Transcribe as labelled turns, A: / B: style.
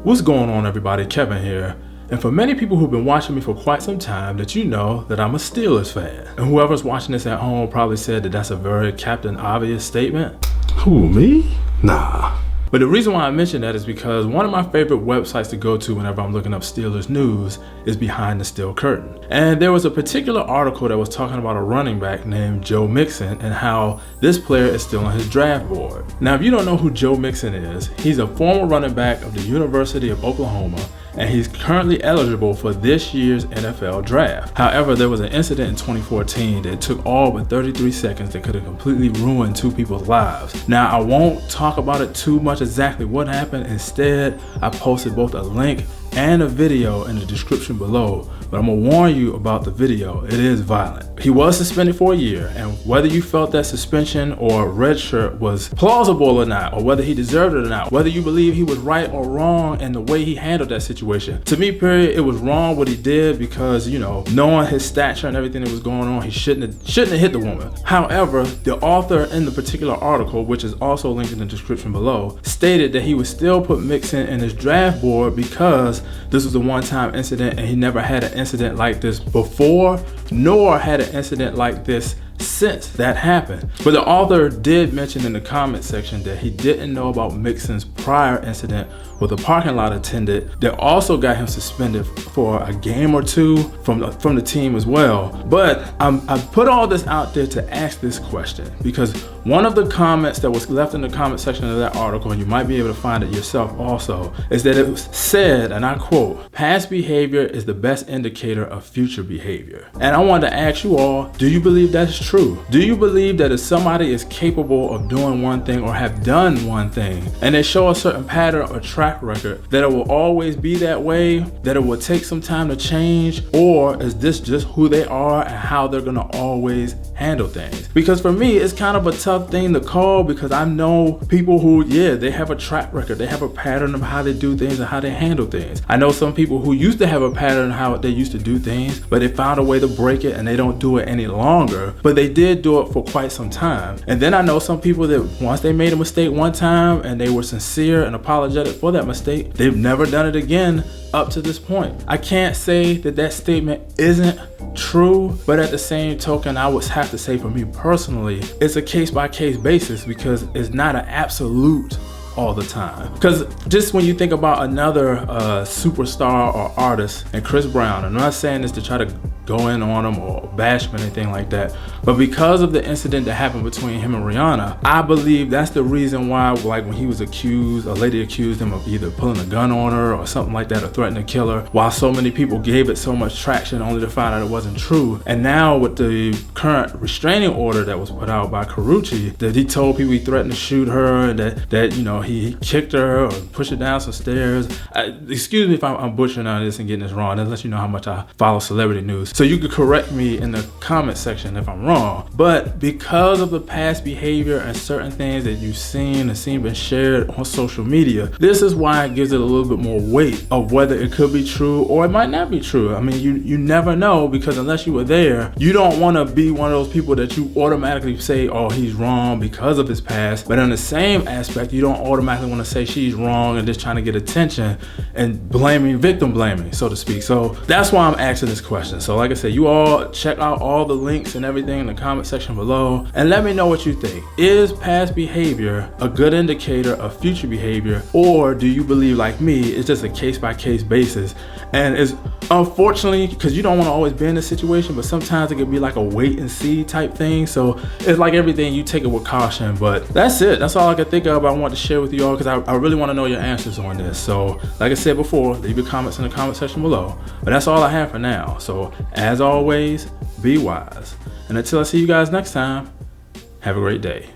A: What's going on, everybody? Kevin here. And for many people who've been watching me for quite some time, that you know that I'm a Steelers fan. And whoever's watching this at home probably said that that's a very Captain Obvious statement.
B: Who, me? Nah.
A: But the reason why I mention that is because one of my favorite websites to go to whenever I'm looking up Steelers news is Behind the Steel Curtain. And there was a particular article that was talking about a running back named Joe Mixon and how this player is still on his draft board. Now, if you don't know who Joe Mixon is, he's a former running back of the University of Oklahoma, and he's currently eligible for this year's NFL draft. However, there was an incident in 2014 that took all but 33 seconds that could have completely ruined two people's lives. Now, I won't talk about it too much exactly what happened. Instead, I posted both a link and a video in the description below, but I'm gonna warn you about the video. It is violent. He was suspended for a year, and whether you felt that suspension or red shirt was plausible or not, or whether he deserved it or not, whether you believe he was right or wrong in the way he handled that situation, to me, period, it was wrong what he did because, you know, knowing his stature and everything that was going on, he shouldn't have hit the woman. However, the author in the particular article, which is also linked in the description below, stated that he would still put Mixon in his draft board because this was a one-time incident and he never had an incident like this before, nor had an incident like this since that happened. But the author did mention in the comment section that he didn't know about Mixon's prior incident with a parking lot attendant that also got him suspended for a game or two from the team as well. But I put all this out there to ask this question because one of the comments that was left in the comment section of that article, and you might be able to find it yourself also, is that it was said, and I quote, "Past behavior is the best indicator of future behavior." And I wanted to ask you all, do you believe that's true? Do you believe that if somebody is capable of doing one thing or have done one thing and they show a certain pattern or track record, that it will always be that way, that it will take some time to change, or is this just who they are and how they're gonna always handle things? Because for me, it's kind of a tough thing to call because I know people who, yeah, they have a track record, they have a pattern of how they do things and how they handle things. I know some people who used to have a pattern of how they used to do things, but they found a way to break it and they don't do it any longer, but they did do it for quite some time. And then I know some people that once they made a mistake one time and they were sincere and apologetic for that mistake, they've never done it again up to this point. I can't say that that statement isn't true, but at the same token, I would have to say for me personally, it's a case-by-case basis because it's not an absolute all the time. Because just when you think about another superstar or artist, and Chris Brown, I'm not saying this to try to go in on him or bash him or anything like that, but because of the incident that happened between him and Rihanna, I believe that's the reason why, like when he was accused, a lady accused him of either pulling a gun on her or something like that, or threatening to kill her, while so many people gave it so much traction only to find out it wasn't true. And now with the current restraining order that was put out by Carucci, that he told people he threatened to shoot her, and that you know, he kicked her or pushed her down some stairs. Excuse me if I'm butchering on this and getting this wrong. That lets you know how much I follow celebrity news. So you could correct me in the comment section if I'm wrong. But because of the past behavior and certain things that you've seen been shared on social media, this is why it gives it a little bit more weight of whether it could be true or it might not be true. I mean, you never know, because unless you were there, you don't want to be one of those people that you automatically say, oh, he's wrong because of his past. But in the same aspect, you don't automatically want to say she's wrong and just trying to get attention and victim blaming, so to speak. So that's why I'm asking this question. So like I said, you all check out all the links and everything in the comment section below and let me know what you think. Is past behavior a good indicator of future behavior, or do you believe, like me, it's just a case-by-case basis? And it's unfortunately, because you don't want to always be in this situation, but sometimes it could be like a wait and see type thing. So it's like everything, you take it with caution. But that's it. That's all I could think of. I want to share with you all because I really want to know your answers on this. So like I said before, leave your comments in the comment section below. But that's all I have for now. So as always, be wise. And until I see you guys next time, have a great day.